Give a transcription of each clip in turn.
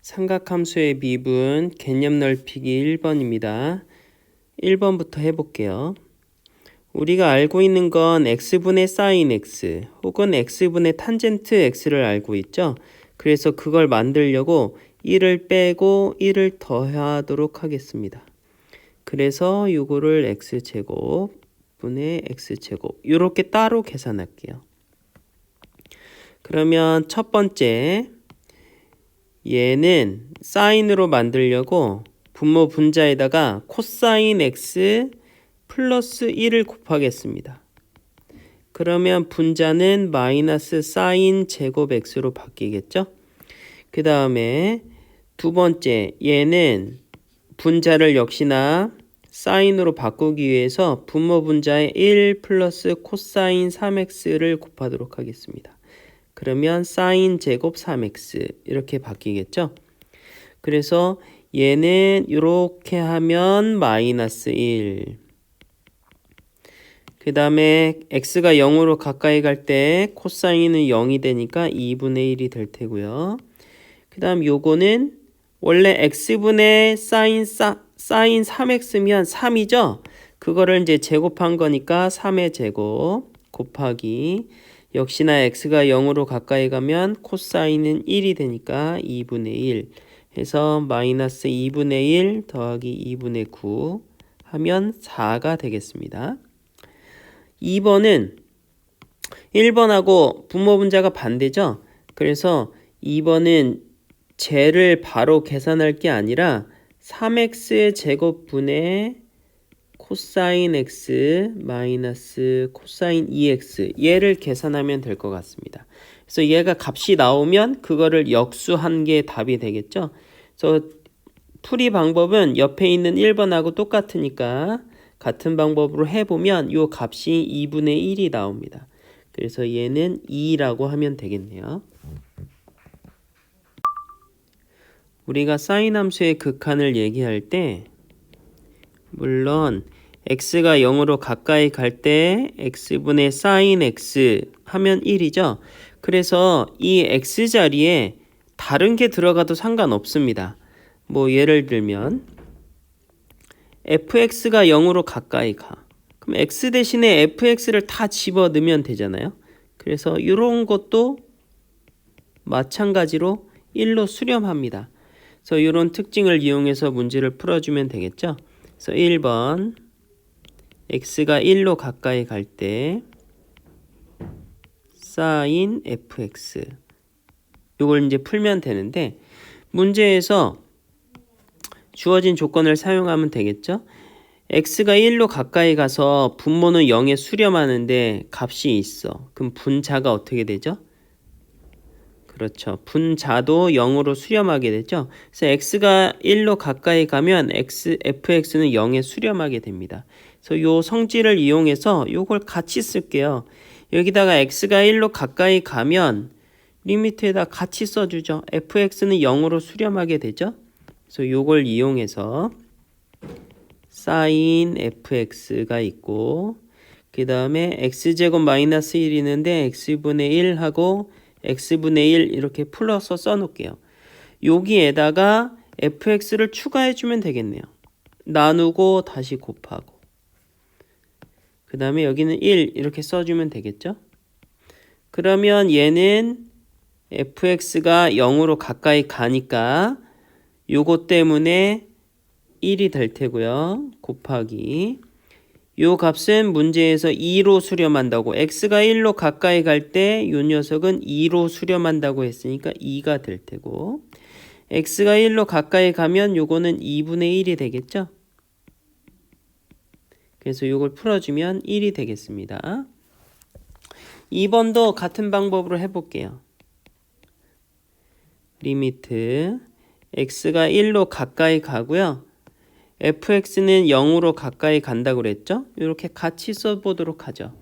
삼각함수의 미분 개념 넓히기 1번입니다. 1번부터 해볼게요. 우리가 알고 있는 건 x분의 sin x 혹은 x분의 탄젠트 x를 알고 있죠. 그래서 그걸 만들려고 1을 빼고 1을 더하도록 하겠습니다. 그래서 이거를 x제곱 분의 x제곱 이렇게 따로 계산할게요. 그러면 첫 번째 얘는 사인으로 만들려고 분모 분자에다가 코사인 x 플러스 1을 곱하겠습니다. 그러면 분자는 마이너스 사인 제곱 x로 바뀌겠죠? 그 다음에 두 번째 얘는 분자를 역시나 사인으로 바꾸기 위해서 분모 분자에 1 플러스 코사인 3x를 곱하도록 하겠습니다. 그러면 사인 제곱 3x 이렇게 바뀌겠죠? 그래서 얘는 이렇게 하면 마이너스 1. 그 다음에 x가 0으로 가까이 갈 때 코사인은 0이 되니까 2분의 1이 될 테고요. 그 다음 요거는 원래 x분의 사인 3x면 3이죠? 그거를 이제 제곱한 거니까 3의 제곱 곱하기 역시나 x가 0으로 가까이 가면 코사인은 1이 되니까 2분의 1 해서 마이너스 2분의 1 더하기 2분의 9 하면 4가 되겠습니다. 2번은 1번하고 분모 분자가 반대죠. 그래서 2번은 쟤를 바로 계산할 게 아니라 3x 제곱분의 코사인 x 마이너스 코사인 2x 얘를 계산하면 될 것 같습니다. 그래서 얘가 값이 나오면 그거를 역수한 게 답이 되겠죠. 그래서 풀이 방법은 옆에 있는 1번하고 똑같으니까 같은 방법으로 해보면 이 값이 2분의 1이 나옵니다. 그래서 얘는 2라고 하면 되겠네요. 우리가 사인 함수의 극한을 얘기할 때 물론 x가 0으로 가까이 갈 때 x분의 사인 x 하면 1이죠. 그래서 이 x 자리에 다른 게 들어가도 상관없습니다. 뭐 예를 들면 fx가 0으로 가까이 가. 그럼 x 대신에 fx를 다 집어넣으면 되잖아요. 그래서 이런 것도 마찬가지로 1로 수렴합니다. 그래서 이런 특징을 이용해서 문제를 풀어주면 되겠죠. 그래서 1번 x가 1로 가까이 갈 때 sin fx 이걸 이제 풀면 되는데 문제에서 주어진 조건을 사용하면 되겠죠. x가 1로 가까이 가서 분모는 0에 수렴하는데 값이 있어. 그럼 분자가 어떻게 되죠? 그렇죠. 분자도 0으로 수렴하게 되죠. 그래서 x가 1로 가까이 가면 fx는 0에 수렴하게 됩니다. 그래서 요 성질을 이용해서 요걸 같이 쓸게요. 여기다가 x가 1로 가까이 가면 리미트에다 같이 써주죠. fx는 0으로 수렴하게 되죠. 그래서 요걸 이용해서 sin fx가 있고 그 다음에 x제곱 마이너스 1이 있는데 x분의 1하고 x분의 1 이렇게 풀어서 써놓을게요. 여기에다가 fx를 추가해주면 되겠네요. 나누고 다시 곱하고 그 다음에 여기는 1 이렇게 써주면 되겠죠. 그러면 얘는 fx가 0으로 가까이 가니까 요거 때문에 1이 될 테고요. 곱하기 요 값은 문제에서 2로 수렴한다고 x가 1로 가까이 갈 때 요 녀석은 2로 수렴한다고 했으니까 2가 될 테고 x가 1로 가까이 가면 요거는 2분의 1이 되겠죠. 그래서 요걸 풀어주면 1이 되겠습니다. 2번도 같은 방법으로 해볼게요. 리미트 x가 1로 가까이 가고요. fx는 0으로 가까이 간다고 그랬죠? 이렇게 같이 써보도록 하죠.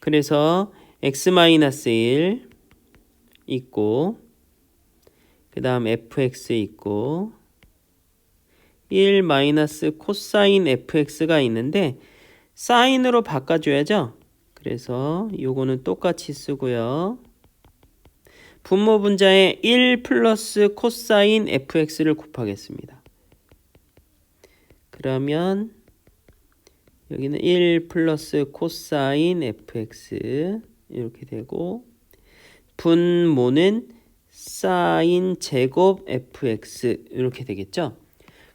그래서 x-1 있고 그 다음 fx 있고 1 마이너스 코사인 fx가 있는데 사인으로 바꿔줘야죠. 그래서 요거는 똑같이 쓰고요. 분모 분자에 1 플러스 코사인 fx를 곱하겠습니다. 그러면 여기는 1 플러스 코사인 fx 이렇게 되고 분모는 사인 제곱 fx 이렇게 되겠죠.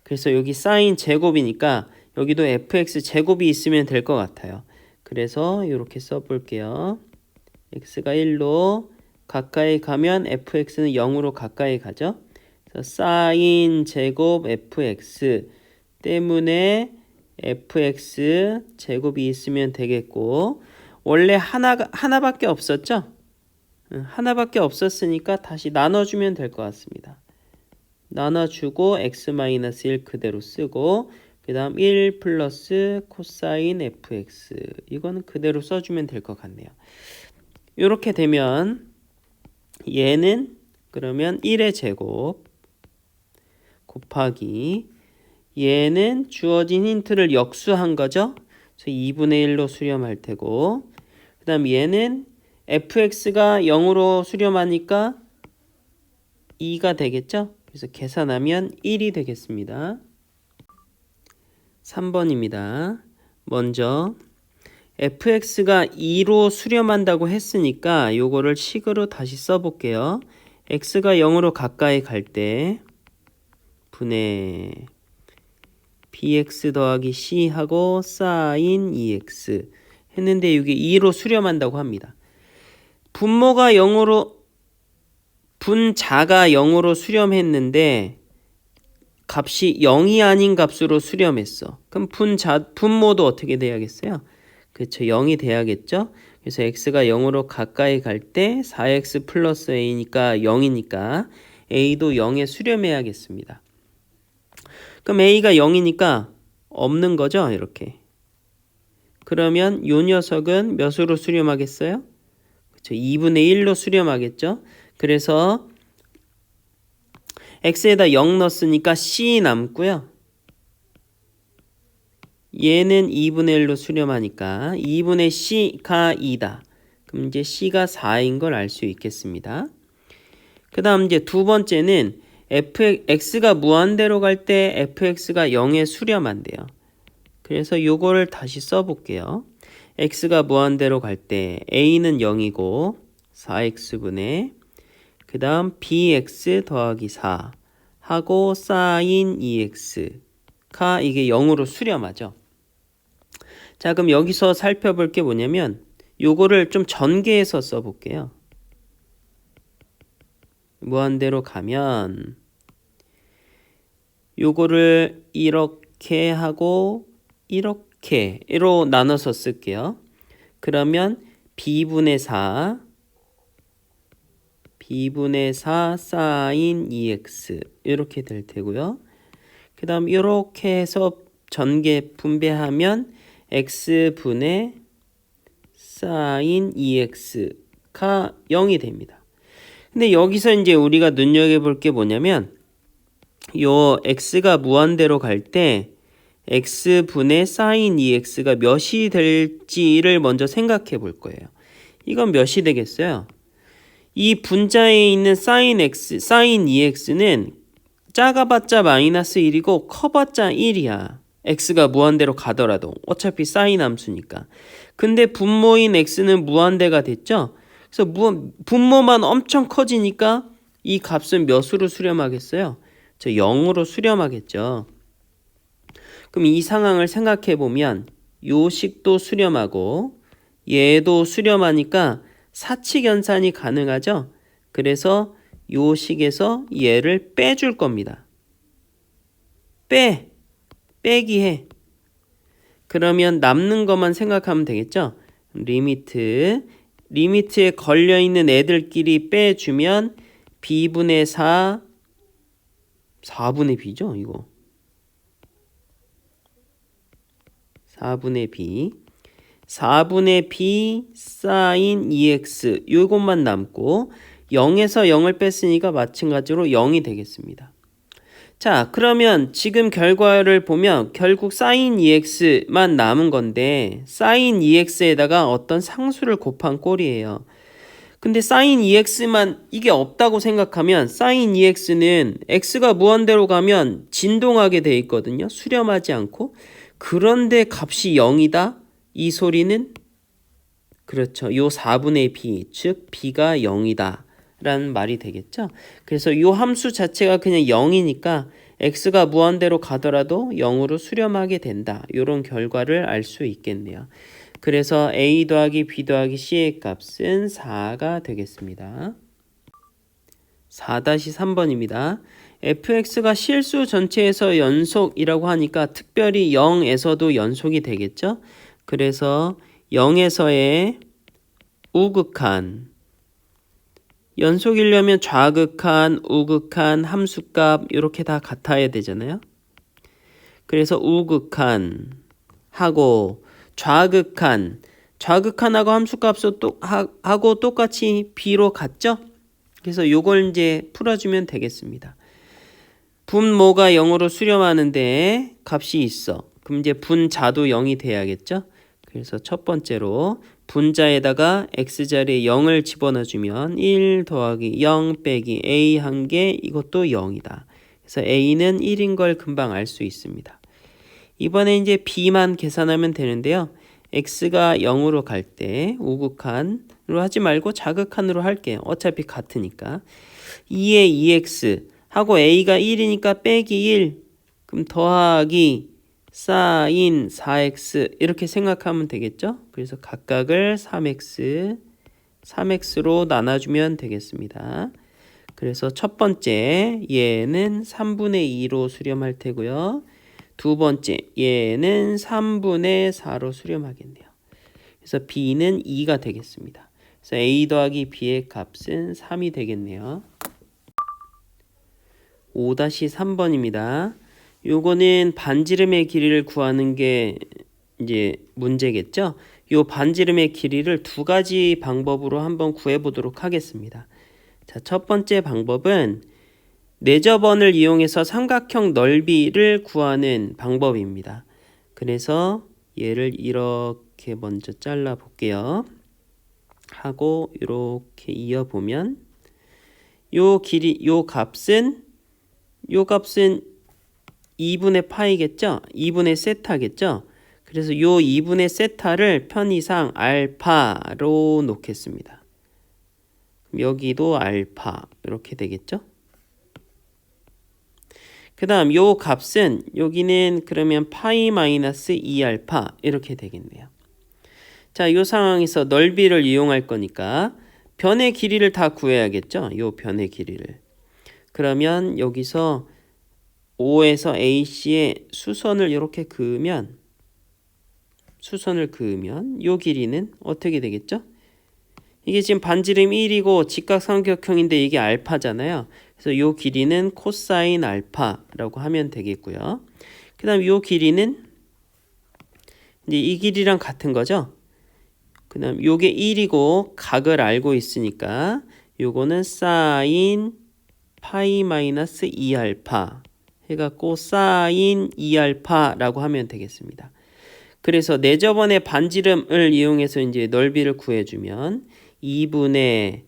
그래서 여기 사인 제곱이니까 여기도 fx 제곱이 있으면 될 것 같아요. 그래서 이렇게 써볼게요. x가 1로 가까이 가면 fx는 0으로 가까이 가죠. 그래서 사인 제곱 fx 때문에 fx 제곱이 있으면 되겠고 원래 하나밖에 없었죠? 하나밖에 없었으니까 다시 나눠주면 될 것 같습니다. 나눠주고 x-1 그대로 쓰고 그 다음 1 플러스 코사인 fx 이거는 그대로 써주면 될 것 같네요. 이렇게 되면 얘는 그러면 1의 제곱 곱하기 얘는 주어진 힌트를 역수한 거죠. 그래서 2분의 1로 수렴할 테고 그 다음 얘는 fx가 0으로 수렴하니까 2가 되겠죠. 그래서 계산하면 1이 되겠습니다. 3번입니다. 먼저 fx가 2로 수렴한다고 했으니까 요거를 식으로 다시 써볼게요. x가 0으로 가까이 갈 때 분의 bx 더하기 c 하고 사인 2x 했는데 이게 2로 수렴한다고 합니다. 분모가 0으로 분자가 0으로 수렴했는데 값이 0이 아닌 값으로 수렴했어. 그럼 분모도 어떻게 돼야겠어요? 그렇죠. 0이 돼야겠죠. 그래서 x가 0으로 가까이 갈 때 4x 플러스 a니까 0이니까 a도 0에 수렴해야겠습니다. 그럼 a가 0이니까 없는 거죠. 이렇게. 그러면 이 녀석은 몇으로 수렴하겠어요? 그렇죠. 2분의 1로 수렴하겠죠. 그래서 x에다 0 넣었으니까 c 남고요. 얘는 2분의 1로 수렴하니까 2분의 c가 2다. 그럼 이제 c가 4인 걸 알 수 있겠습니다. 그 다음 이제 두 번째는 x가 무한대로 갈 때 fx가 0에 수렴한대요. 그래서 요거를 다시 써볼게요. x가 무한대로 갈 때 a는 0이고 4x분의 그 다음 bx 더하기 4 하고 사인 2x가 이게 0으로 수렴하죠. 자, 그럼 여기서 살펴볼 게 뭐냐면 요거를 좀 전개해서 써볼게요. 무한대로 가면 요거를 이렇게 하고 이렇게로 나눠서 쓸게요. 그러면 b분의 4 사인 2x 이렇게 될 테고요. 그 다음 이렇게 해서 전개 분배하면 x분의 사인 2x가 0이 됩니다. 근데 여기서 이제 우리가 눈여겨볼 게 뭐냐면 요 x가 무한대로 갈 때 x분의 사인 2x가 몇이 될지를 먼저 생각해 볼 거예요. 이건 몇이 되겠어요? 이 분자에 있는 사인 2x는 작아봤자 마이너스 1이고 커봤자 1이야. x가 무한대로 가더라도 어차피 사인 함수니까. 근데 분모인 x는 무한대가 됐죠? 그래서 분모만 엄청 커지니까 이 값은 몇으로 수렴하겠어요? 0으로 수렴하겠죠. 그럼 이 상황을 생각해 보면 요 식도 수렴하고 얘도 수렴하니까 사칙연산이 가능하죠. 그래서 요 식에서 얘를 빼줄 겁니다. 빼기 해. 그러면 남는 것만 생각하면 되겠죠. 리미트에 걸려있는 애들끼리 빼주면 b분의 4분의 b죠 이거. 4분의 b 사인 2x 요것만 남고 0에서 0을 뺐으니까 마찬가지로 0이 되겠습니다. 자, 그러면 지금 결과를 보면 결국 사인 2x만 남은 건데 사인 2x에다가 어떤 상수를 곱한 꼴이에요. 근데 sin 2x만 이게 없다고 생각하면 sin 2x는 x가 무한대로 가면 진동하게 돼 있거든요. 수렴하지 않고. 그런데 값이 0이다? 이 소리는 그렇죠. 요 4분의 b, 즉 b가 0이다 라는 말이 되겠죠. 그래서 요 함수 자체가 그냥 0이니까 x가 무한대로 가더라도 0으로 수렴하게 된다. 이런 결과를 알 수 있겠네요. 그래서 a 더하기 b 더하기 c의 값은 4가 되겠습니다. 4-3번입니다. fx가 실수 전체에서 연속이라고 하니까 특별히 0에서도 연속이 되겠죠. 그래서 0에서의 우극한, 연속이려면 좌극한, 우극한, 함수값 이렇게 다 같아야 되잖아요. 그래서 우극한 하고 좌극한하고 함수값도 하고 똑같이 b로 같죠? 그래서 요걸 이제 풀어주면 되겠습니다. 분모가 0으로 수렴하는데 값이 있어. 그럼 이제 분자도 0이 돼야겠죠? 그래서 첫 번째로 분자에다가 x자리에 0을 집어넣어주면 1 더하기 0 빼기 a 한 개 이것도 0이다. 그래서 a는 1인 걸 금방 알 수 있습니다. 이번에 이제 b만 계산하면 되는데요. x가 0으로 갈 때 우극한으로 하지 말고 자극한으로 할게요. 어차피 같으니까. 2에 2x 하고 a가 1이니까 빼기 1 그럼 더하기 sin 4x 이렇게 생각하면 되겠죠. 그래서 각각을 3x로 나눠주면 되겠습니다. 그래서 첫 번째 얘는 3분의 2로 수렴할 테고요. 두 번째 얘는 3분의 4로 수렴하겠네요. 그래서 b는 2가 되겠습니다. 그래서 a 더하기 b의 값은 3이 되겠네요. 5-3번입니다. 요거는 반지름의 길이를 구하는 게 이제 문제겠죠. 요 반지름의 길이를 두 가지 방법으로 한번 구해 보도록 하겠습니다. 자, 첫 번째 방법은 내접원을 이용해서 삼각형 넓이를 구하는 방법입니다. 그래서 얘를 이렇게 먼저 잘라 볼게요. 하고 이렇게 이어 보면 요 값은 2분의 파이겠죠? 2분의 세타겠죠? 그래서 요 2분의 세타를 편의상 알파로 놓겠습니다. 여기도 알파 이렇게 되겠죠? 그 다음 요 값은 여기는 그러면 파이 마이너스 2알파 이렇게 되겠네요. 자, 요 상황에서 넓이를 이용할 거니까 변의 길이를 다 구해야겠죠? 요 변의 길이를. 그러면 여기서 O에서 AC에 수선을 이렇게 그으면 요 길이는 어떻게 되겠죠? 이게 지금 반지름 1이고 직각삼각형인데 이게 알파잖아요. 그래서 요 길이는 코사인 알파라고 하면 되겠고요. 그 다음 요 길이는 이제 이 길이랑 같은 거죠. 그 다음 요게 1이고 각을 알고 있으니까 요거는 사인 파이 마이너스 2알파 해갖고 사인 2알파라고 하면 되겠습니다. 그래서 내접원의 반지름을 이용해서 이제 넓이를 구해주면 2분의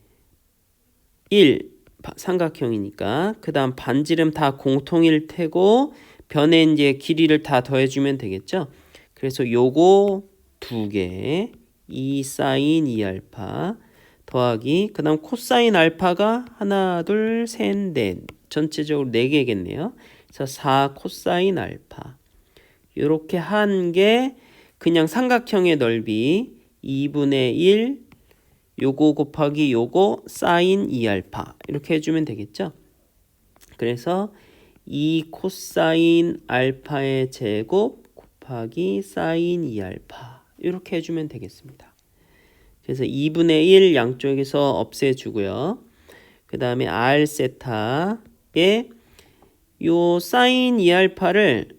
1 삼각형이니까 그 다음 반지름 다 공통일 테고 변에 이제 길이를 다 더해주면 되겠죠. 그래서 요거 두 개 2 사인 2알파 더하기 그 다음 코사인 알파가 하나 둘 셋 넷 전체적으로 4개겠네요. 그래서 4 코사인 알파 이렇게 한 게 그냥 삼각형의 넓이 2분의 1 요거 곱하기 요거 사인 2알파 이렇게 해주면 되겠죠. 그래서 2 코사인 알파의 제곱 곱하기 사인 2알파 이렇게 해주면 되겠습니다. 그래서 2분의 1 양쪽에서 없애주고요. 그 다음에 r 세타에 요 사인 2알파를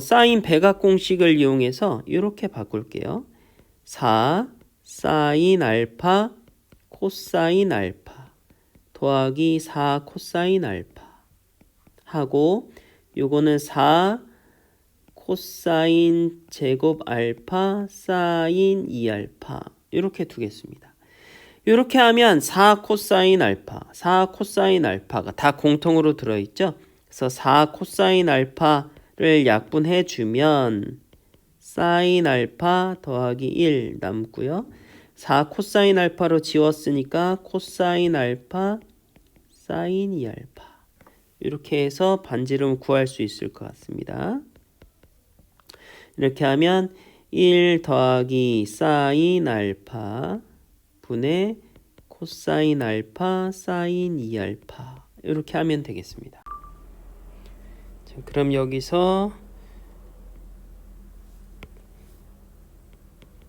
사인 배각 공식을 이용해서 이렇게 바꿀게요. 4 사인 알파 코사인 알파 더하기 4 코사인 알파 하고 요거는 4 코사인 제곱 알파 사인 2알파 이렇게 두겠습니다. 이렇게 하면 4 코사인 알파, 4 코사인 알파가 다 공통으로 들어있죠. 그래서 4 코사인 알파를 약분해 주면 사인 알파 더하기 1 남고요. 4 코사인 알파로 지웠으니까 코사인 알파 사인 2알파. 이렇게 해서 반지름 구할 수 있을 것 같습니다. 이렇게 하면 1 더하기 사인 알파 분의 코사인 알파 사인 2알파. 이렇게 하면 되겠습니다. 자, 그럼 여기서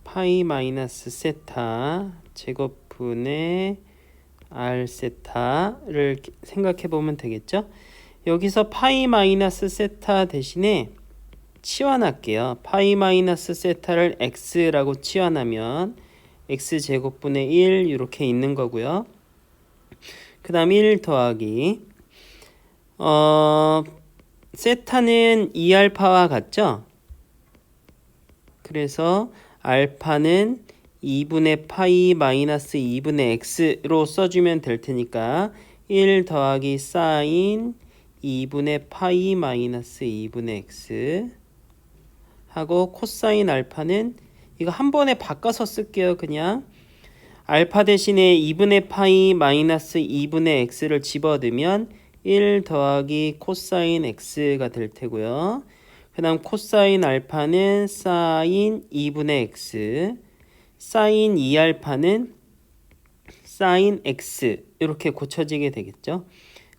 파이 마이너스 세타 제곱분의 r 세타를 생각해 보면 되겠죠. 여기서 파이 마이너스 세타 대신에 치환할게요. 파이 마이너스 세타를 x라고 치환하면 x 제곱분의 1 이렇게 있는 거고요. 그 다음 1 더하기 세타는 2알파와 같죠. 그래서 알파는 2분의 파이 마이너스 2분의 x로 써주면 될 테니까 1 더하기 사인 2분의 파이 마이너스 2분의 x 하고 코사인 알파는 이거 한 번에 바꿔서 쓸게요. 그냥 알파 대신에 2분의 파이 마이너스 2분의 x를 집어넣으면 1 더하기 코사인 x가 될 테고요. 그 다음 코사인 알파는 사인 2분의 x, 사인 2알파는 사인 x 이렇게 고쳐지게 되겠죠.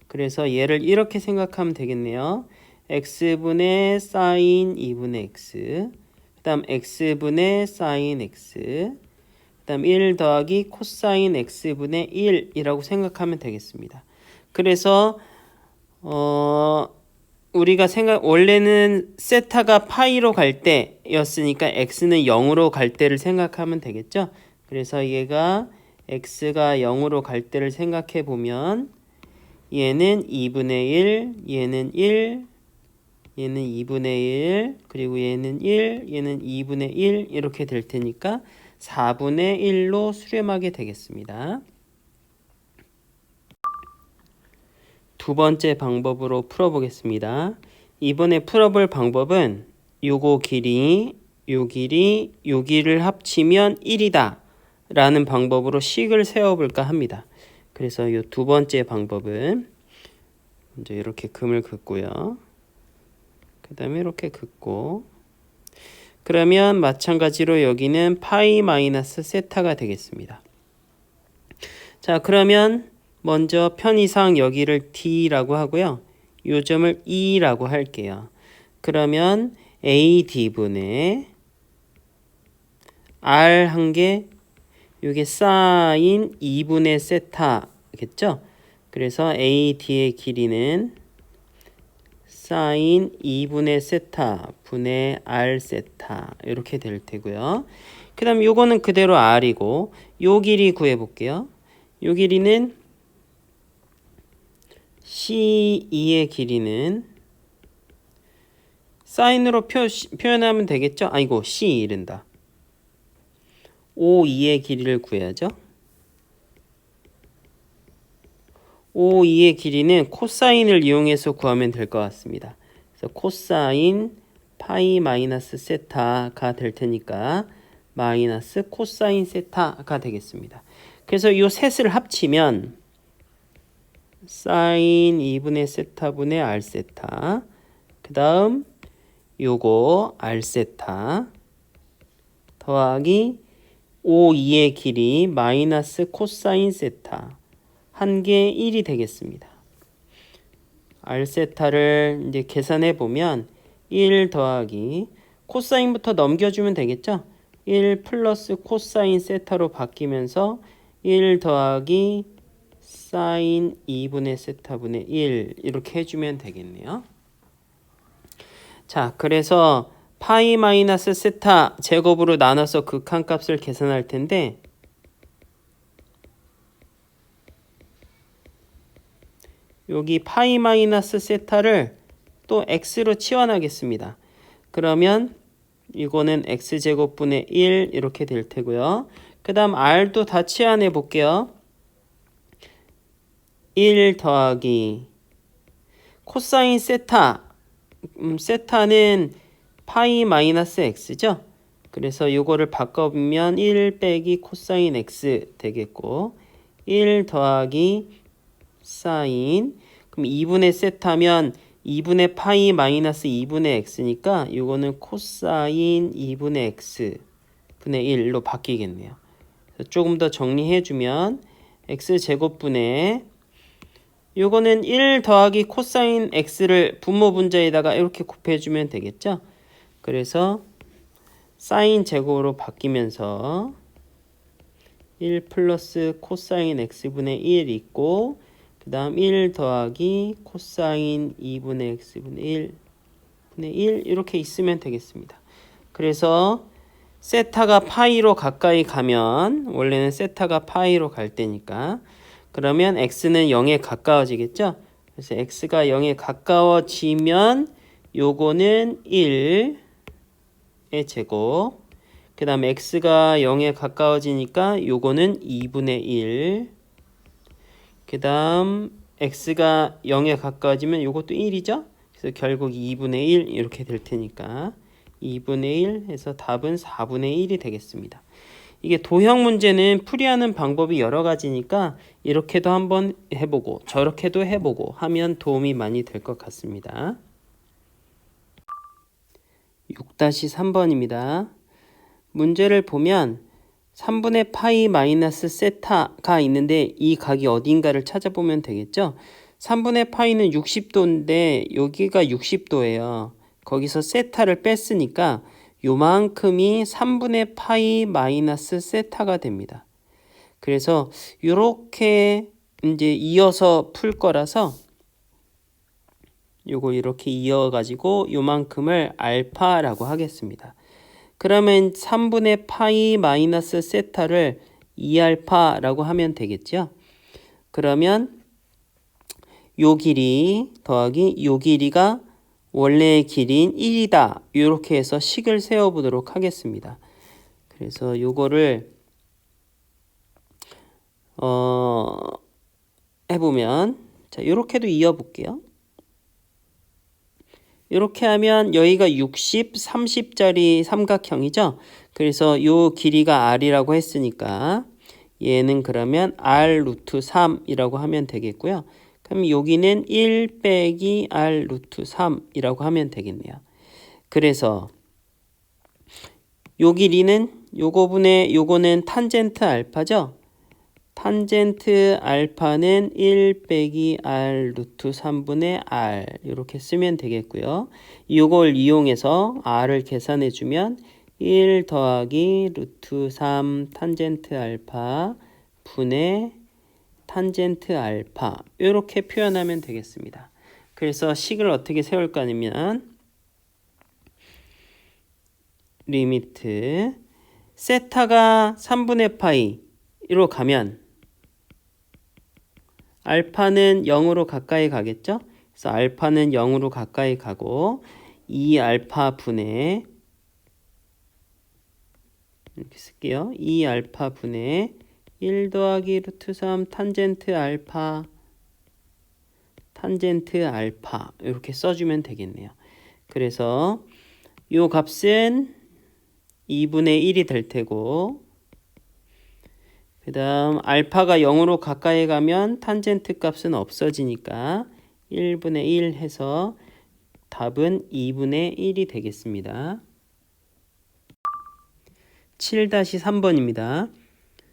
그래서 얘를 이렇게 생각하면 되겠네요. x분의 사인 2분의 x, 그 다음 x분의 사인 x, 그 다음 1 더하기 코사인 x분의 1이라고 생각하면 되겠습니다. 그래서 우리가 원래는 세타가 파이로 갈 때였으니까 x는 0으로 갈 때를 생각하면 되겠죠. 그래서 얘가 x가 0으로 갈 때를 생각해 보면 얘는 2분의 1, 얘는 1, 얘는 2분의 1, 그리고 얘는 1, 얘는 2분의 1 이렇게 될 테니까 4분의 1로 수렴하게 되겠습니다. 두 번째 방법으로 풀어보겠습니다. 이번에 풀어볼 방법은 요거 길이, 요 길이, 요 길이를 합치면 1이다 라는 방법으로 식을 세워볼까 합니다. 그래서 요 두 번째 방법은 먼저 이렇게 금을 긋고요. 그 다음에 이렇게 긋고 그러면 마찬가지로 여기는 파이 마이너스 세타가 되겠습니다. 자, 그러면 먼저 편의상 여기를 D라고 하고요. 요 점을 E라고 할게요. 그러면 AD분의 R 한 개, 요게 사인 2분의 세타겠죠? 그래서 AD의 길이는 사인 2분의 세타 분의 R 세타 이렇게 될 테고요. 그 다음 요거는 그대로 R이고 요 길이 구해볼게요. 요 길이는 C2의 길이는 사인으로 표현하면 되겠죠? 아이고 C 이른다. O2의 길이를 구해야죠. O2의 길이는 코사인을 이용해서 구하면 될 것 같습니다. 그래서 코사인 파이 마이너스 세타가 될 테니까 마이너스 코사인 세타가 되겠습니다. 그래서 이 셋을 합치면 사인 2분의 세타분의 R 세타, 그 다음 요거 R 세타 더하기 O2의 길이 마이너스 코사인 세타 한 개 1이 되겠습니다. R 세타를 이제 계산해 보면 1 더하기 코사인부터 넘겨주면 되겠죠? 1 플러스 코사인 세타로 바뀌면서 1 더하기 사인 2분의 세타분의 1 이렇게 해주면 되겠네요. 자, 그래서 파이 마이너스 세타 제곱으로 나눠서 극한값을 계산할 텐데 여기 파이 마이너스 세타를 또 x로 치환하겠습니다. 그러면 이거는 x제곱분의 1 이렇게 될 테고요. 그 다음 r도 다 치환해 볼게요. 1 더하기 코사인 세타. 세타는 파이 마이너스 x죠. 그래서 요거를 바꿔보면 1 빼기 코사인 x 되겠고 1 더하기 사인. 그럼 2분의 세타면 2분의 파이 마이너스 2분의 x니까 요거는 코사인 2분의 x 분의 1로 바뀌겠네요. 조금 더 정리해주면 x제곱분의 요거는 1 더하기 코사인 x를 분모 분자에다가 이렇게 곱해주면 되겠죠. 그래서 사인 제곱으로 바뀌면서 1 플러스 코사인 x분의 1 있고 그 다음 1 더하기 코사인 2분의 x분의 1 분의 1 이렇게 있으면 되겠습니다. 그래서 세타가 파이로 가까이 가면 원래는 세타가 파이로 갈 때니까 그러면 x는 0에 가까워지겠죠. 그래서 x가 0에 가까워지면 요거는 1의 제곱 그 다음 x가 0에 가까워지니까 요거는 2분의 1 그 다음 x가 0에 가까워지면 요것도 1이죠. 그래서 결국 2분의 1 이렇게 될 테니까 2분의 1 해서 답은 4분의 1이 되겠습니다. 이게 도형 문제는 풀이하는 방법이 여러 가지니까 이렇게도 한번 해보고 저렇게도 해보고 하면 도움이 많이 될 것 같습니다. 6-3번입니다. 문제를 보면 3분의 파이 마이너스 세타가 있는데 이 각이 어딘가를 찾아보면 되겠죠. 3분의 파이는 60도인데 여기가 60도예요. 거기서 세타를 뺐으니까 요만큼이 3분의 파이 마이너스 세타가 됩니다. 그래서 이렇게 이제 이어서 풀 거라서 요거 이렇게 이어가지고 요만큼을 알파라고 하겠습니다. 그러면 3분의 파이 마이너스 세타를 2알파라고 하면 되겠죠. 그러면 요 길이 더하기 요 길이가 원래의 길이인 1이다. 이렇게 해서 식을 세워보도록 하겠습니다. 그래서 요거를 해보면 자 요렇게도 이어볼게요. 이렇게 하면 여기가 60, 30짜리 삼각형이죠. 그래서 요 길이가 r이라고 했으니까 얘는 그러면 r 루트 3이라고 하면 되겠고요. 그럼 여기는 1 빼기 r 루트 3이라고 하면 되겠네요. 그래서 요 길이는 요거분의 요거는 탄젠트 알파죠. 탄젠트 알파는 1 빼기 r 루트 3분의 r 이렇게 쓰면 되겠고요. 이걸 이용해서 r을 계산해 주면 1 더하기 루트 3 탄젠트 알파 분의 탄젠트 알파 이렇게 표현하면 되겠습니다. 그래서 식을 어떻게 세울 거냐면 리미트 세타가 3분의 파이로 가면 알파는 0으로 가까이 가겠죠? 그래서 알파는 0으로 가까이 가고 2알파 분의 이렇게 쓸게요. 2알파 분의 1 더하기 루트 3 탄젠트 알파 이렇게 써주면 되겠네요. 그래서 이 값은 2분의 1이 될 테고 그 다음 알파가 0으로 가까이 가면 탄젠트 값은 없어지니까 1분의 1 해서 답은 2분의 1이 되겠습니다. 7-3번입니다.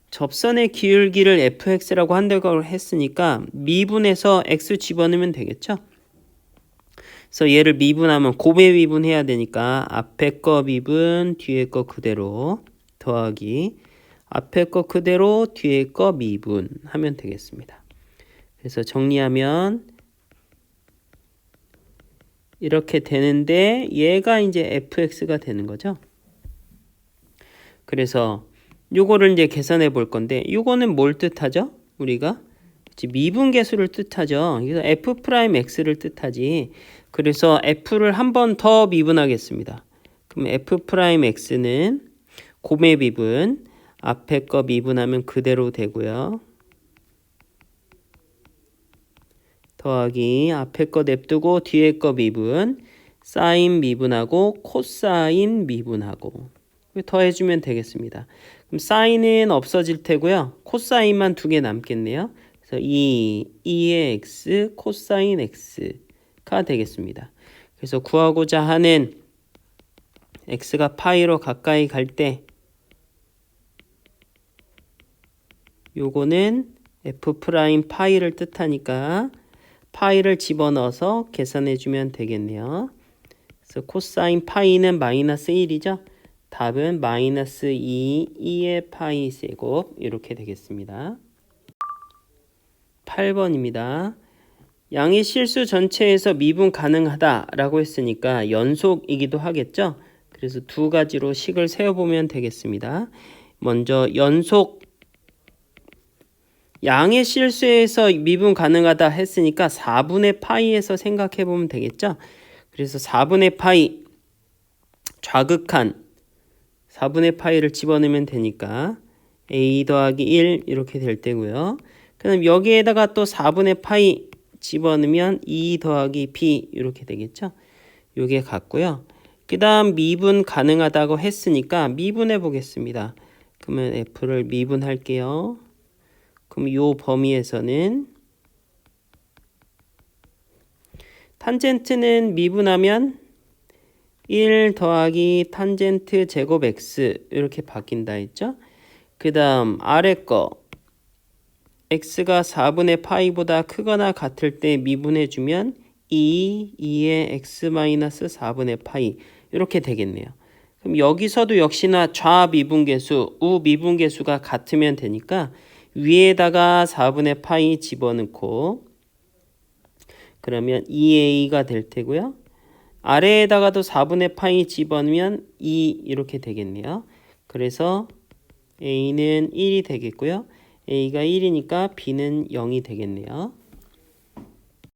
접선의 기울기를 fx라고 한다고 했으니까 미분해서 x 집어넣으면 되겠죠. 그래서 얘를 미분하면 곱에 미분해야 되니까 앞에 거 미분 뒤에 거 그대로 더하기 앞에 거 그대로 뒤에 거 미분 하면 되겠습니다. 그래서 정리하면 이렇게 되는데 얘가 이제 fx가 되는 거죠. 그래서 요거를 이제 계산해 볼 건데 요거는 뭘 뜻하죠? 우리가 미분계수를 뜻하죠. 그래서 f'x를 뜻하지. 그래서 f를 한 번 더 미분하겠습니다. 그럼 f'x는 곱의 미분 앞에 거 미분하면 그대로 되고요. 더하기 앞에 거 냅두고 뒤에 거 미분, 사인 미분하고 코사인 미분하고 더해주면 되겠습니다. 그럼 사인은 없어질 테고요. 코사인만 두 개 남겠네요. 그래서 2의 x 코사인 x가 되겠습니다. 그래서 구하고자 하는 x가 파이로 가까이 갈 때 요거는 f 프라임 파이를 뜻하니까 파이를 집어넣어서 계산해주면 되겠네요. 그래서 코사인 파이는 마이너스 1이죠. 답은 마이너스 2의 파이 제곱 이렇게 되겠습니다. 8번입니다. 양의 실수 전체에서 미분 가능하다라고 했으니까 연속이기도 하겠죠. 그래서 두 가지로 식을 세워보면 되겠습니다. 먼저 연속 양의 실수에서 미분 가능하다 했으니까 4분의 파이에서 생각해 보면 되겠죠. 그래서 4분의 파이 좌극한 4분의 파이를 집어넣으면 되니까 a 더하기 1 이렇게 될 때고요. 그럼 여기에다가 또 4분의 파이 집어넣으면 2 더하기 b 이렇게 되겠죠. 요게 같고요. 그 다음 미분 가능하다고 했으니까 미분해 보겠습니다. 그러면 f를 미분할게요. 그럼 요 범위에서는 탄젠트는 미분하면 1 더하기 탄젠트 제곱 x 이렇게 바뀐다 했죠. 그 다음 아래 거 x가 4분의 파이보다 크거나 같을 때 미분해주면 2의 x 마이너스 4분의 파이 이렇게 되겠네요. 그럼 여기서도 역시나 좌미분계수, 우미분계수가 같으면 되니까 위에다가 4분의 파이 집어넣고 그러면 2a가 될 테고요. 아래에다가도 4분의 파이 집어넣으면 2 이렇게 되겠네요. 그래서 a는 1이 되겠고요. a가 1이니까 b는 0이 되겠네요.